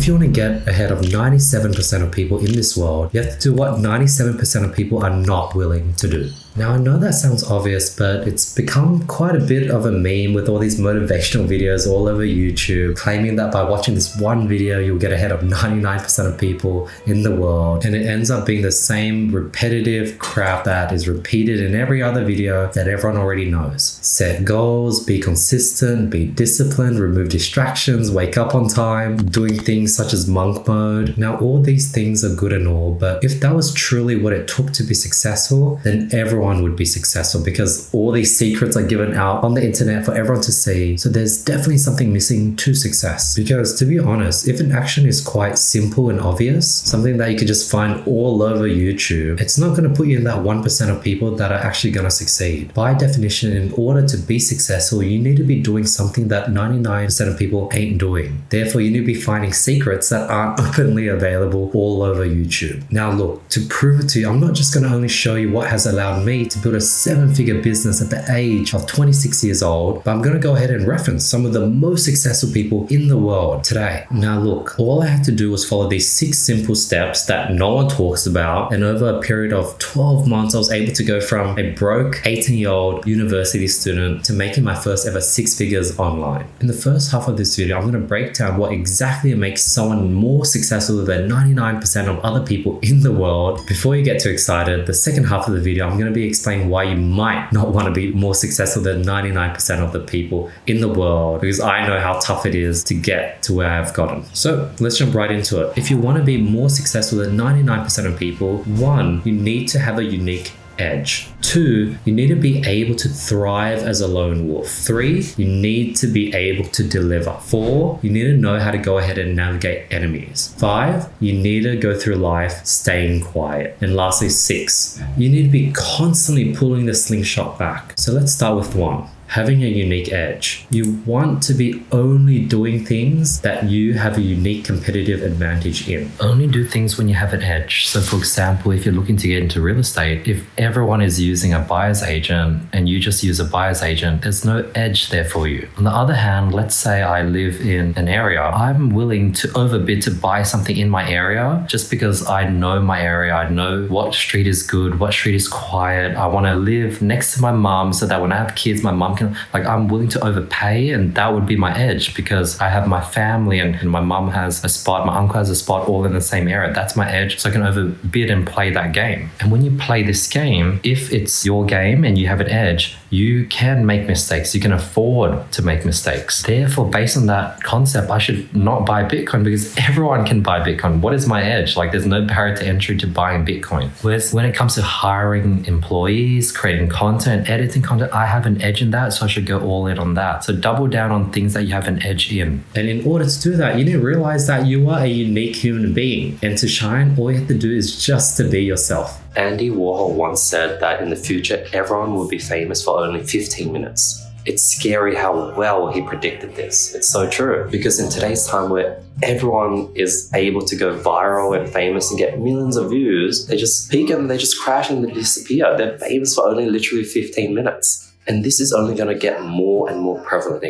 if you want to get ahead of 97% of people in this world, you have to do what 97% of people are not willing to do. Now, I know that sounds obvious, but it's become quite a bit of a meme with all these motivational videos all over YouTube, claiming that by watching this one video, you'll get ahead of 99% of people in the world. And it ends up being the same repetitive crap that is repeated in every other video that everyone already knows. Set goals, be consistent, be disciplined, remove distractions, wake up on time, doing things such as monk mode. Now, all these things are good and all, but if that was truly what it took to be successful, then everyone would be successful, because all these secrets are given out on the internet for everyone to see. So there's definitely something missing to success. Because to be honest, if an action is quite simple and obvious, something that you could just find all over YouTube, it's not going to put you in that 1% of people that are actually going to succeed. By definition, in order to be successful, you need to be doing something that 99% of people ain't doing. Therefore, you need to be finding secrets that aren't openly available all over YouTube. Now look, to prove it to you, I'm not just going to only show you what has allowed me to build a 7-figure business at the age of 26 years old, but I'm going to go ahead and reference some of the most successful people in the world today. Now look, all I had to do was follow these 6 simple steps that no one talks about, and over a period of 12 months, I was able to go from a broke 18-year-old university student to making my first ever 6 figures online. In the first half of this video, I'm going to break down what exactly makes someone more successful than 99% of other people in the world. Before you get too excited, the second half of the video, I'm going to be explaining why you might not want to be more successful than 99% of the people in the world, because I know how tough it is to get to where I've gotten. So let's jump right into it. If you want to be more successful than 99% of people, 1, you need to have a unique edge. 2, you need to be able to thrive as a lone wolf. 3, you need to be able to deliver. 4, you need to know how to go ahead and navigate enemies. 5, you need to go through life staying quiet. And lastly, 6, you need to be constantly pulling the slingshot back. So let's start with 1. Having a unique edge. You want to be only doing things that you have a unique competitive advantage in. Only do things when you have an edge. So for example, if you're looking to get into real estate, if everyone is using a buyer's agent and you just use a buyer's agent, there's no edge there for you. On the other hand, let's say I live in an area. I'm willing to overbid to buy something in my area just because I know my area. I know what street is good, what street is quiet. I want to live next to my mom so that when I have kids, my mom can, I'm willing to overpay, and that would be my edge because I have my family and my mom has a spot, my uncle has a spot, all in the same area. That's my edge, so I can overbid and play that game. And when you play this game, if it's your game and you have an edge, you can make mistakes. You can afford to make mistakes. Therefore, based on that concept, I should not buy Bitcoin because everyone can buy Bitcoin. What is my edge? There's no barrier to entry to buying Bitcoin. Whereas when it comes to hiring employees, creating content, editing content, I have an edge in that, so I should go all in on that. So double down on things that you have an edge in. And in order to do that, you need to realize that you are a unique human being. And to shine, all you have to do is just to be yourself. Andy Warhol once said that in the future, everyone will be famous for only 15 minutes. It's scary how well he predicted this. It's so true. Because in today's time where everyone is able to go viral and famous and get millions of views, they just peak and they just crash and they disappear. They're famous for only literally 15 minutes. And this is only going to get more and more prevalent,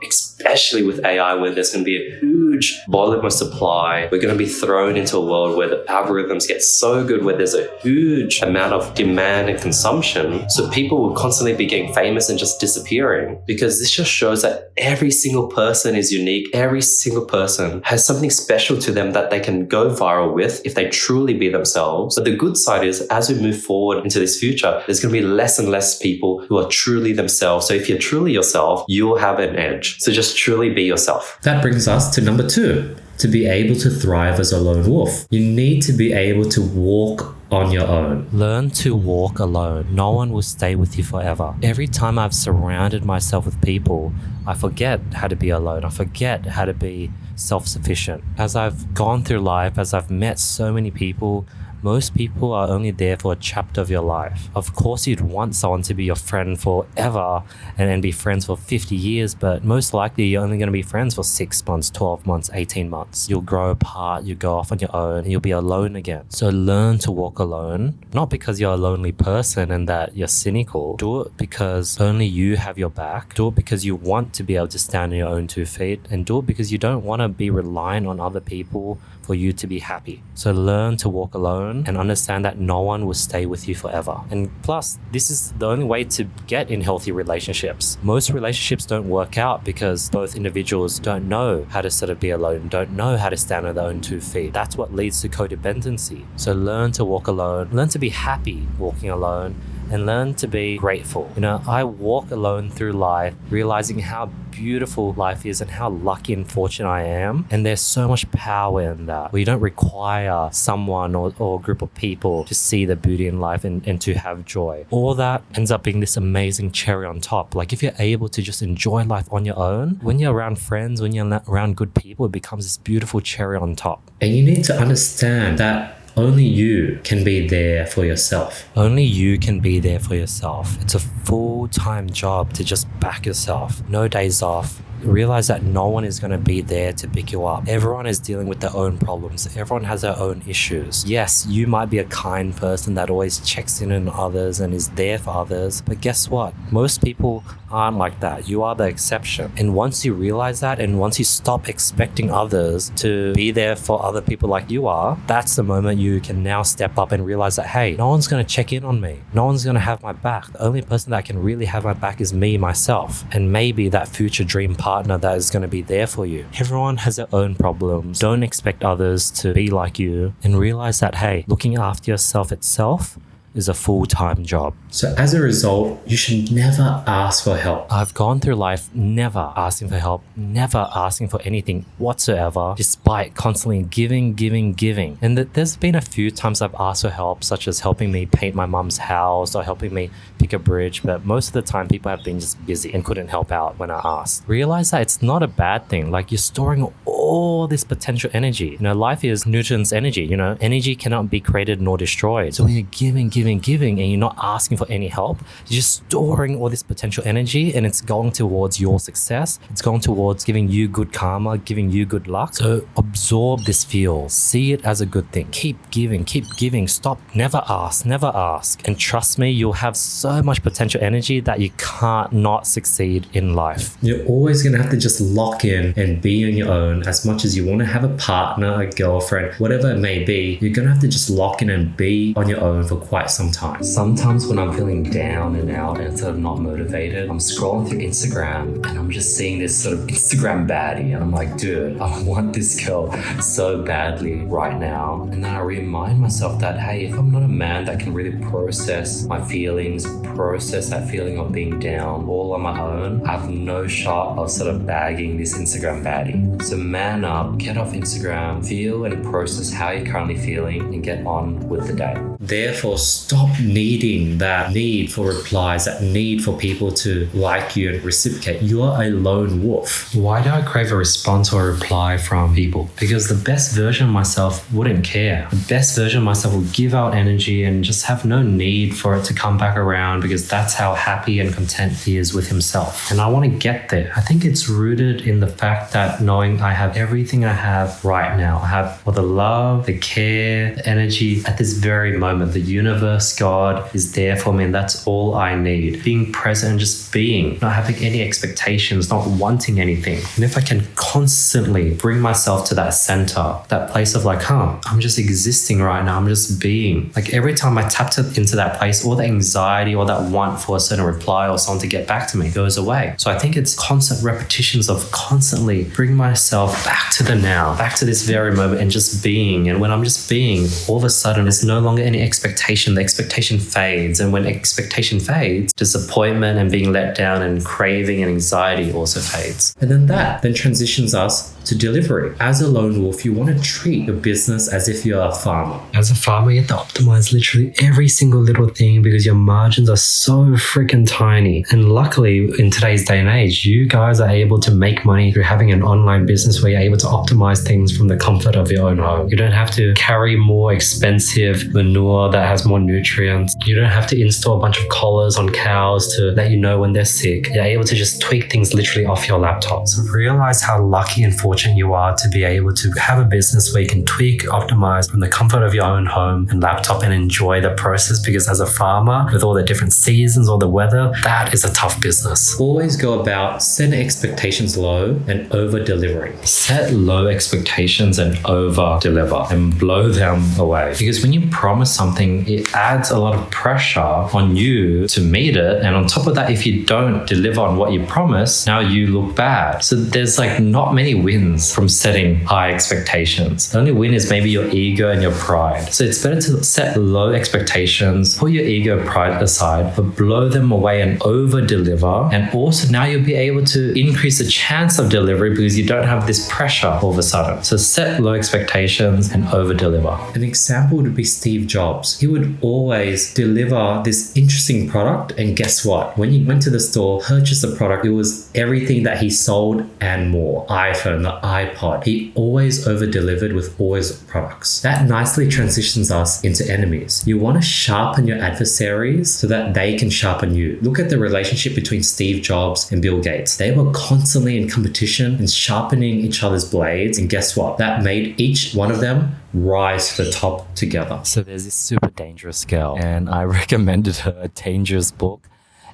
especially with AI, where there's going to be a huge volume of supply. We're going to be thrown into a world where the algorithms get so good, where there's a huge amount of demand and consumption. So people will constantly be getting famous and just disappearing, because this just shows that every single person is unique. Every single person has something special to them that they can go viral with if they truly be themselves. But the good side is, as we move forward into this future, there's going to be less and less people who are truly themselves. So if you're truly yourself, you'll have an edge. So just truly be yourself. That brings us to number 2. To be able to thrive as a lone wolf, you need to be able to walk on your own. Learn to walk alone. No one will stay with you forever. Every time I've surrounded myself with people, I forget how to be alone. I forget how to be self-sufficient. As I've gone through life, as I've met so many people, Most people are only there for a chapter of your life. Of course, you'd want someone to be your friend forever and be friends for 50 years, but most likely you're only going to be friends for 6 months, 12 months, 18 months. You'll grow apart, you go off on your own, and you'll be alone again. So learn to walk alone, not because you're a lonely person and that you're cynical. Do it because only you have your back. Do it because you want to be able to stand on your own 2 feet, and do it because you don't want to be relying on other people for you to be happy. So learn to walk alone and understand that no one will stay with you forever. And plus, this is the only way to get in healthy relationships. Most relationships don't work out because both individuals don't know how to sort of be alone, don't know how to stand on their own 2 feet. That's what leads to codependency. So learn to walk alone, learn to be happy walking alone, and learn to be grateful. I walk alone through life, realizing how beautiful life is and how lucky and fortunate I am. And there's so much power in that. We don't require someone or a group of people to see the beauty in life and to have joy. All that ends up being this amazing cherry on top. Like if you're able to just enjoy life on your own, when you're around friends, when you're around good people, it becomes this beautiful cherry on top. And you need to understand that only you can be there for yourself. Only you can be there for yourself. It's a full-time job to just back yourself. No days off. Realize that no one is going to be there to pick you up. Everyone is dealing with their own problems. Everyone has their own issues. Yes, you might be a kind person that always checks in on others and is there for others. But guess what? Most people aren't like that. You are the exception. And once you realize that, and once you stop expecting others to be there for other people like you are, that's the moment you can now step up and realize that, hey, no one's going to check in on me. No one's going to have my back. The only person that can really have my back is me, myself. And maybe that future dream partner that is going to be there for you. Everyone has their own problems. Don't expect others to be like you, and realize that, hey, looking after yourself itself is a full-time job. So as a result, you should never ask for help. I've gone through life never asking for help, never asking for anything whatsoever, despite constantly giving. And there's been a few times I've asked for help, such as helping me paint my mum's house or helping me pick a bridge, but most of the time people have been just busy and couldn't help out when I asked. Realize that it's not a bad thing. Like, you're storing all this potential energy. Life is Newton's energy. Energy cannot be created nor destroyed. So when you're giving, and you're not asking for any help, you're just storing all this potential energy, and it's going towards your success. It's going towards giving you good karma, giving you good luck. So absorb this feel. See it as a good thing. Keep giving. Stop. Never ask. And trust me, you'll have so much potential energy that you can't not succeed in life. You're always going to have to just lock in and be on your own. As much as you want to have a partner, a girlfriend, whatever it may be, you're going to have to just lock in and be on your own for quite some time. Sometimes when I'm feeling down and out and sort of not motivated, I'm scrolling through Instagram and I'm just seeing this sort of Instagram baddie, and I'm like, dude, I want this girl so badly right now. And then I remind myself that, hey, if I'm not a man that can really process my feelings, process that feeling of being down all on my own, I have no shot of sort of bagging this Instagram baddie. So man up, get off Instagram, feel and process how you're currently feeling, and get on with the day. Therefore, stop needing that need for replies, that need for people to like you and reciprocate. You are a lone wolf. Why do I crave a response or a reply from people? Because the best version of myself wouldn't care. The best version of myself will give out energy and just have no need for it to come back around, because that's how happy and content he is with himself. And I want to get there. I think it's rooted in the fact that knowing I have everything I have right now. I have all the love, the care, the energy at this very moment. The universe, God is there for me, and that's all I need. Being present and just being, not having any expectations, not wanting anything. And if I can constantly bring myself to that center, that place of like, I'm just existing right now, I'm just being. Like every time I tap into that place, all the anxiety or that want for a certain reply or someone to get back to me goes away. So I think it's constant repetitions of constantly bring myself back to the now, back to this very moment, and just being. And when I'm just being, all of a sudden there's no longer any expectation. The expectation fades. And when expectation fades, disappointment and being let down and craving and anxiety also fades. And then that transitions us to delivery. As a lone wolf, you want to treat your business as if you're a farmer. As a farmer, you have to optimize literally every single little thing because your margins are so freaking tiny. And luckily, in today's day and age, you guys are able to make money through having an online business where you're able to optimize things from the comfort of your own home. You don't have to carry more expensive manure that has more nutrients. You don't have to install a bunch of collars on cows to let you know when they're sick. You're able to just tweak things literally off your laptop. So realize how lucky and fortunate you are to be able to have a business where you can tweak, optimize from the comfort of your own home and laptop and enjoy the process, because as a farmer, with all the different seasons, all the weather, that is a tough business. Always go about setting expectations low and over-delivering. Set low expectations and over-deliver and blow them away. Because when you promise something, it adds a lot of pressure on you to meet it. And on top of that, if you don't deliver on what you promise, now you look bad. So there's like not many wins from setting high expectations. The only win is maybe your ego and your pride. So it's better to set low expectations, put your ego and pride aside, but blow them away and over-deliver. And also now you'll be able to increase the chance of delivery because you don't have this pressure all of a sudden. So set low expectations and over-deliver. An example would be Steve Jobs. He would always deliver this interesting product, and guess what? When you went to the store, purchased the product, it was everything that he sold and more. iPhone, the iPod. He always over-delivered with always products. That nicely transitions us into enemies. You want to sharpen your adversaries so that they can sharpen you. Look at the relationship between Steve Jobs and Bill Gates. They were constantly in competition and sharpening each other's blades, and guess what? That made each one of them rise to the top together. So there's this super dangerous girl, and I recommended her a dangerous book.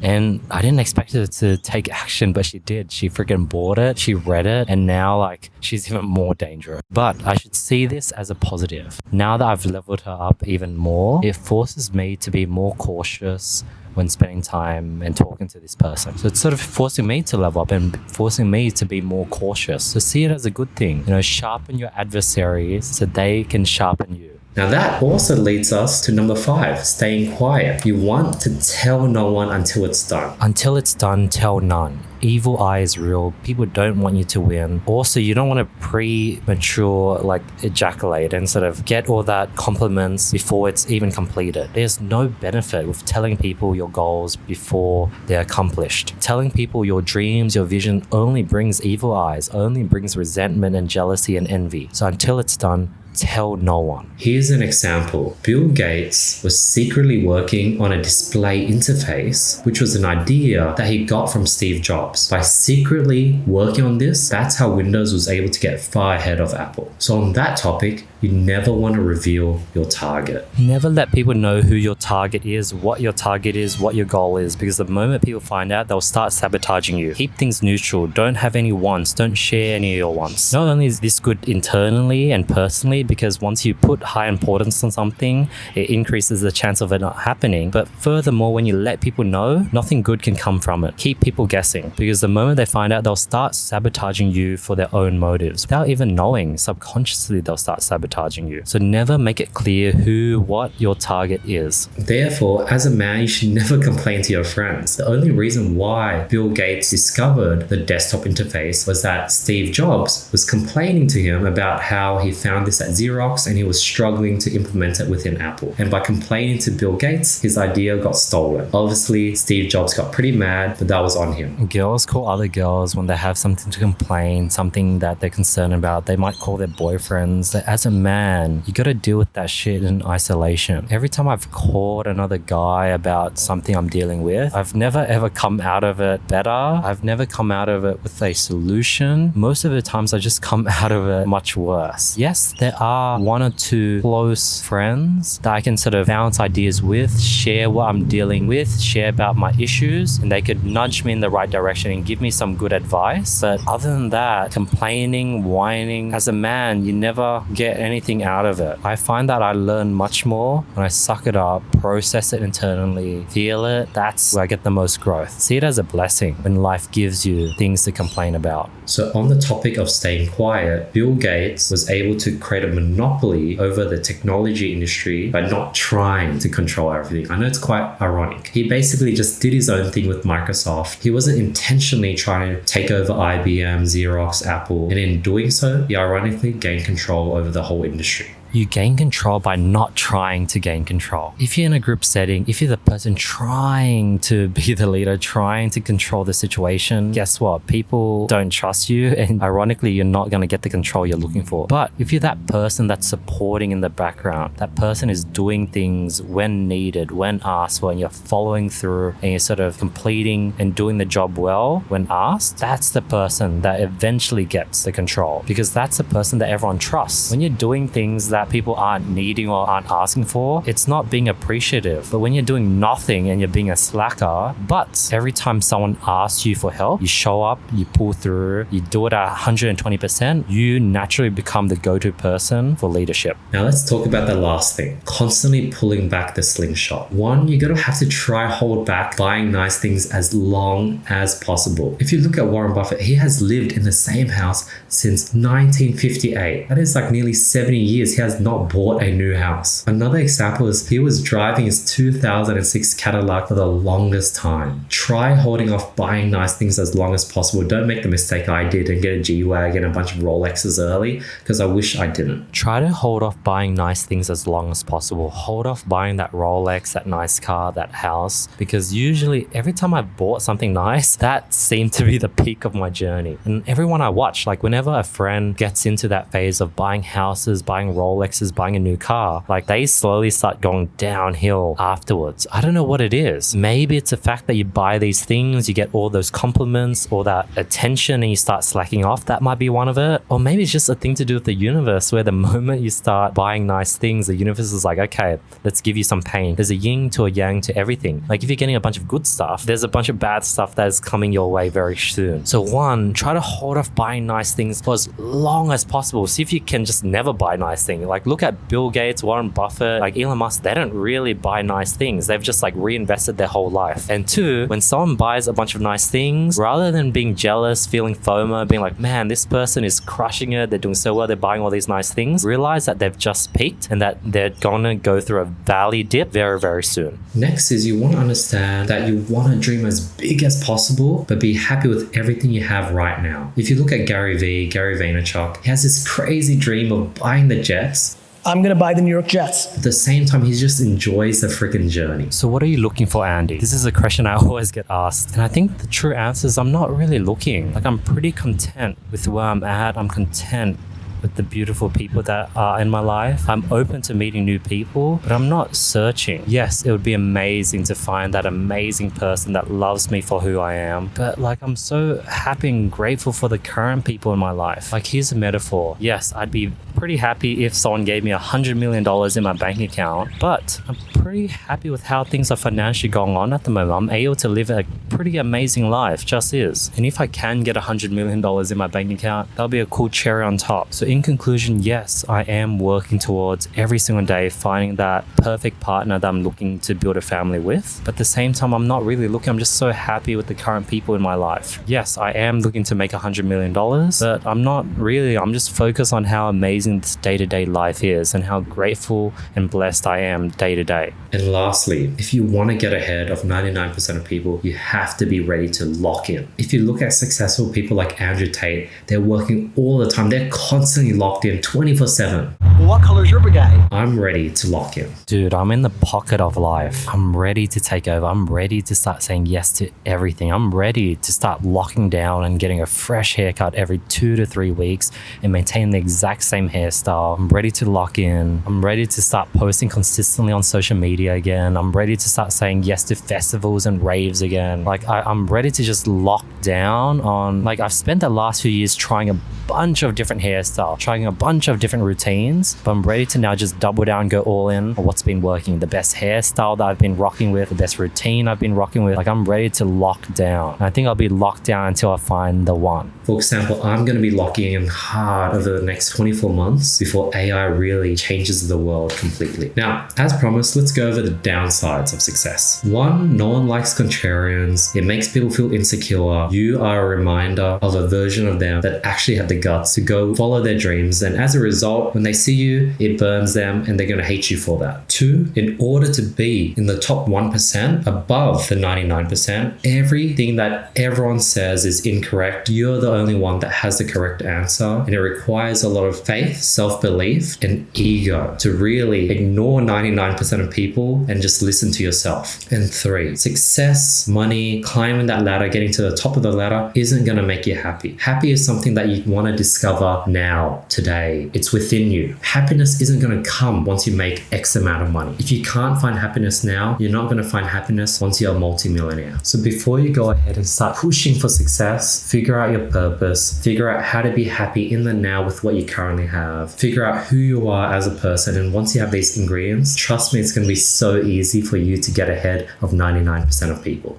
And I didn't expect her to take action, but she did. She freaking bought it, she read it, and now like she's even more dangerous. But I should see this as a positive. Now that I've leveled her up even more, it forces me to be more cautious when spending time and talking to this person. So it's sort of forcing me to level up and forcing me to be more cautious. So see it as a good thing. Sharpen your adversaries so they can sharpen you. Now that also leads us to number 5, staying quiet. You want to tell no one until it's done. Until it's done, tell none. Evil eye is real. People don't want you to win. Also, you don't want to premature ejaculate and sort of get all that compliments before it's even completed. There's no benefit with telling people your goals before they're accomplished. Telling people your dreams, your vision only brings evil eyes, only brings resentment and jealousy and envy. So until it's done, tell no one. Here's an example. Bill Gates was secretly working on a display interface, which was an idea that he got from Steve Jobs. By secretly working on this, that's how Windows was able to get far ahead of Apple. So on that topic, you never want to reveal your target. Never let people know who your target is, what your target is, what your goal is, because the moment people find out, they'll start sabotaging you. Keep things neutral. Don't have any wants. Don't share any of your wants. Not only is this good internally and personally, because once you put high importance on something, it increases the chance of it not happening. But furthermore, when you let people know, nothing good can come from it. Keep people guessing, because the moment they find out, they'll start sabotaging you for their own motives. Without even knowing, subconsciously, they'll start sabotaging you. So never make it clear what your target is. Therefore, as a man, you should never complain to your friends. The only reason why Bill Gates discovered the desktop interface was that Steve Jobs was complaining to him about how he found this at Xerox and he was struggling to implement it within Apple. And by complaining to Bill Gates, his idea got stolen. Obviously, Steve Jobs got pretty mad, but that was on him. Girls call other girls when they have something to complain, something that they're concerned about. They might call their boyfriends. As a man, you gotta deal with that shit in isolation. Every time I've called another guy about something I'm dealing with, I've never ever come out of it better. I've never come out of it with a solution. Most of the times I just come out of it much worse. Yes, there are 1 or 2 close friends that I can sort of bounce ideas with, share what I'm dealing with, share about my issues, and they could nudge me in the right direction and give me some good advice. But other than that, complaining, whining, as a man, you never get anything out of it. I find that I learn much more when I suck it up, process it internally, feel it. That's where I get the most growth. See it as a blessing when life gives you things to complain about. So on the topic of staying quiet, Bill Gates was able to create a monopoly over the technology industry by not trying to control everything. I know it's quite ironic. He basically just did his own thing with Microsoft. He wasn't intentionally trying to take over IBM, Xerox, Apple, and in doing so, he ironically gained control over the whole industry. You gain control by not trying to gain control. If you're in a group setting, if you're the person trying to be the leader, trying to control the situation, guess what? People don't trust you, and ironically, you're not going to get the control you're looking for. But if you're that person that's supporting in the background, that person is doing things when needed, when asked for, and you're following through and you're sort of completing and doing the job well when asked, that's the person that eventually gets the control, because that's the person that everyone trusts. When you're doing things that people aren't needing or aren't asking for, it's not being appreciative. But when you're doing nothing and you're being a slacker, but every time someone asks you for help, you show up, you pull through, you do it at 120%, you naturally become the go-to person for leadership. Now let's talk about the last thing, constantly pulling back the slingshot. One, you're going to have to try hold back buying nice things as long as possible. If you look at Warren Buffett, he has lived in the same house since 1958. That is like nearly 70 years. He has not bought a new house. Another example is he was driving his 2006 Cadillac for the longest time. Try holding off buying nice things as long as possible. Don't make the mistake I did and get a G-Wagon and a bunch of Rolexes early, because I wish I didn't. Try to hold off buying nice things as long as possible. Hold off buying that Rolex, that nice car, that house, because usually every time I bought something nice, that seemed to be the peak of my journey. And everyone I watch, like whenever a friend gets into that phase of buying houses, buying Rolexes, buying a new car, like they slowly start going downhill afterwards. I don't know what it is. Maybe it's the fact that you buy these things, you get all those compliments, all that attention, and you start slacking off. That might be one of it. Or maybe it's just a thing to do with the universe, where the moment you start buying nice things, the universe is like, okay, let's give you some pain. There's a yin to a yang to everything. Like if you're getting a bunch of good stuff, there's a bunch of bad stuff that is coming your way very soon. So one, try to hold off buying nice things for as long as possible. See if you can just never buy nice things. Like look at Bill Gates, Warren Buffett, like Elon Musk. They don't really buy nice things. They've just like reinvested their whole life. And two, when someone buys a bunch of nice things, rather than being jealous, feeling FOMO, being like, man, this person is crushing it, they're doing so well, they're buying all these nice things, realize that they've just peaked and that they're gonna go through a valley dip very, very soon. Next is you want to understand that you want to dream as big as possible, but be happy with everything you have right now. If you look at Gary Vaynerchuk, he has this crazy dream of buying the jets. I'm going to buy the New York Jets. At the same time, he just enjoys the freaking journey. So what are you looking for, Andy? This is a question I always get asked. And I think the true answer is I'm not really looking. Like I'm pretty content with where I'm at. I'm content with the beautiful people that are in my life. I'm open to meeting new people, but I'm not searching. Yes, it would be amazing to find that amazing person that loves me for who I am, but like I'm so happy and grateful for the current people in my life. Like here's a metaphor. Yes, I'd be pretty happy if someone gave me $100 million in my bank account, but I'm pretty happy with how things are financially going on at the moment. I'm able to live a pretty amazing life, just is. And if I can get $100 million in my bank account, that'll be a cool cherry on top. So in conclusion, yes, I am working towards every single day finding that perfect partner that I'm looking to build a family with. But at the same time, I'm not really looking. I'm just so happy with the current people in my life. Yes, I am looking to make $100 million, but I'm not really. I'm just focused on how amazing this day-to-day life is and how grateful and blessed I am day to day. And lastly, if you want to get ahead of 99% of people, you have to be ready to lock in. If you look at successful people like Andrew Tate, they're working all the time. They're constantly locked in 24/7. Well, what color is your brigade? I'm ready to lock in. Dude, I'm in the pocket of life. I'm ready to take over. I'm ready to start saying yes to everything. I'm ready to start locking down and getting a fresh haircut every 2 to 3 weeks and maintain the exact same hairstyle. I'm ready to lock in. I'm ready to start posting consistently on social media again. I'm ready to start saying yes to festivals and raves again. Like I'm ready to just lock down on, like I've spent the last few years trying a bunch of different hairstyles, trying a bunch of different routines, but I'm ready to now just double down, go all in on what's been working, the best hairstyle that I've been rocking with, the best routine I've been rocking with. Like I'm ready to lock down. And I think I'll be locked down until I find the one. For example, I'm going to be locking in hard over the next 24 months before AI really changes the world completely. Now, as promised, let's go over the downsides of success. One, no one likes contrarians. It makes people feel insecure. You are a reminder of a version of them that actually had the guts to go follow their dreams. And as a result, when they see you, it burns them, and they're going to hate you for that. 2, in order to be in the top 1% above the 99%, everything that everyone says is incorrect. You're the only one that has the correct answer, and it requires a lot of faith, self-belief, and ego to really ignore 99% of people and just listen to yourself. And 3, success, money, climbing that ladder, getting to the top of the ladder isn't going to make you happy. Happy is something that you want to discover now, today. It's within you. Happiness isn't going to come once you make X amount of money. If you can't find happiness now, you're not going to find happiness once you're a multimillionaire. So before you go ahead and start pushing for success, figure out your purpose, figure out how to be happy in the now with what you currently have, figure out who you are as a person, and once you have these ingredients, trust me, it's going to be so easy for you to get ahead of 99% of people.